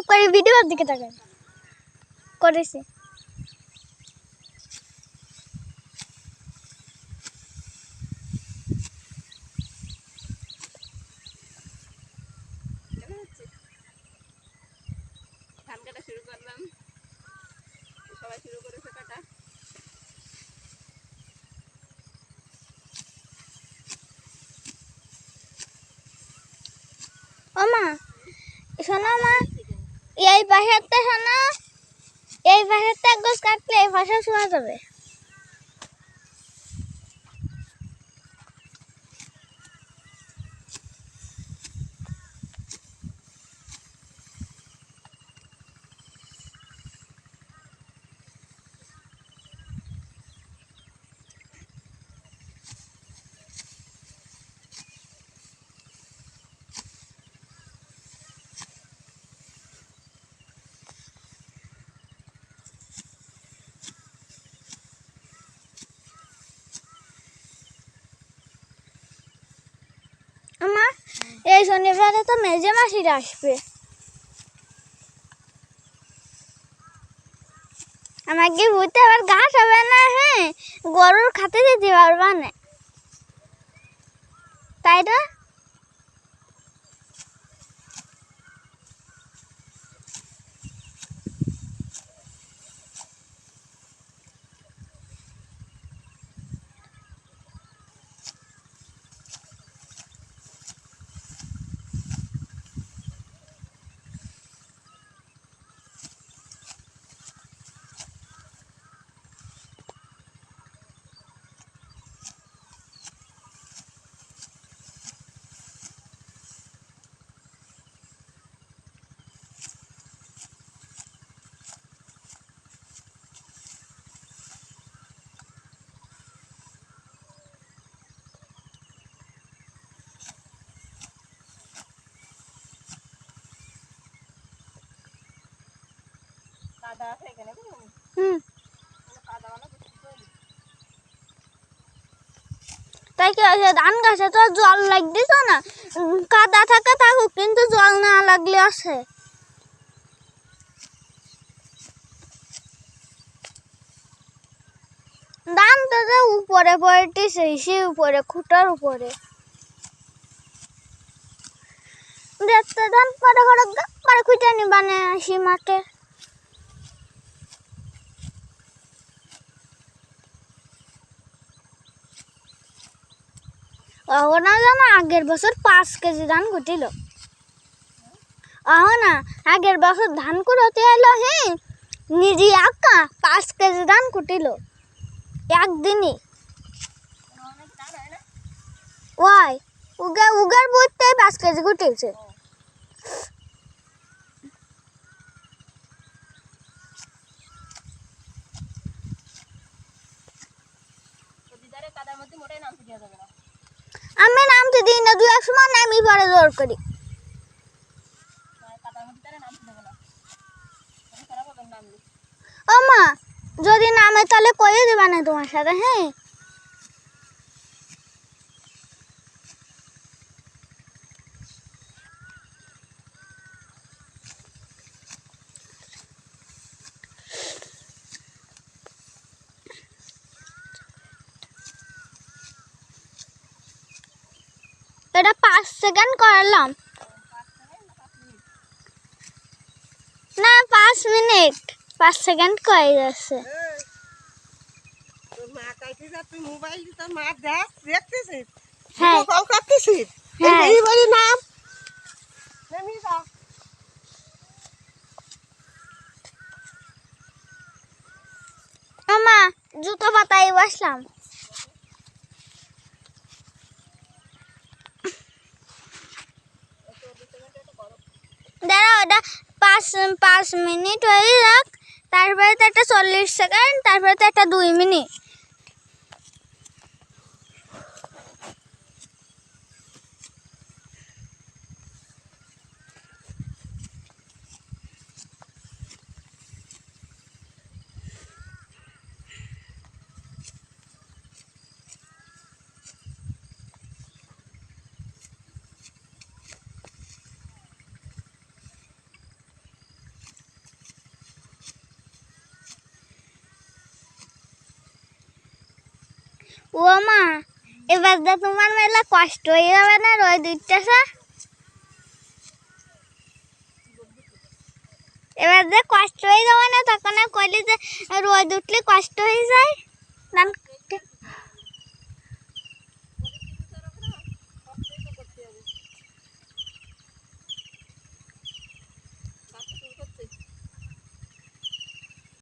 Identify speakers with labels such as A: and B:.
A: করে ভিডিওর দিকে তাকান করেছে।
B: ধান কাটা শুরু করলাম, সবাই শুরু করেছে কাটা।
A: ও মা শোনো মা, এই পাশেরটা শোনো, এই পাশেরটা এক গোছ কাটলে এই পাশে শোয়া যাবে। আমার এই শনিবারে তো মেজে মাসিরা আসবে, আমাকে বুঝতে আবার ঘাস হবে না, হ্যাঁ গরুর খাতে দিতে পারবা না, তাই না?
B: কাদা আছে এখানে,
A: তাই কি হয়েছে, ধান গাছে তো জল লাগতেছ না, কাদা থাকে থাকুক কিন্তু জল না লাগলে আছে। ধান তো উপরে পড়েছে, সে উপরে খুঁটার উপরে দেখতে ধান পরে করে খুঁটে নিবানে আসি মাঠে। না জানো আগের বছর 5 কেজি ধান কুটিল, না আগের বছর ধান কুড়োতে এলো, হ্যাঁ নিজে একা 5 কেজি ধান কুটিল একদিনই। ওয়াই উগার বুঝতে 5 কেজি কুটিছে। আমি নামতে দিই না, 2-1 সময় নামি পরে জোর করি। ও মা যদি নামে তাহলে কয়ে দেবা না তোমার সাথে, হ্যাঁ এটা 5 সেকেন্ড করলাম না, 5 মিনিট 5 সেকেন্ড করে যাচ্ছে। হ্যাঁ মা জুতো পাতায় বসলাম। দাঁড়া ওটা 5 মিনিট হয়ে যাক, তারপরে তো একটা 40 সেকেন্ড, তারপরে তো একটা 2 মিনিট। ও মা, এবার যে তোমার মেলা কষ্ট হয়ে যাবে না রোদ উঠতেছে? এবার যে কষ্ট হয়ে যাবে না তখন কইলে যে রোদ উঠলে কষ্ট হয়ে যায় ধান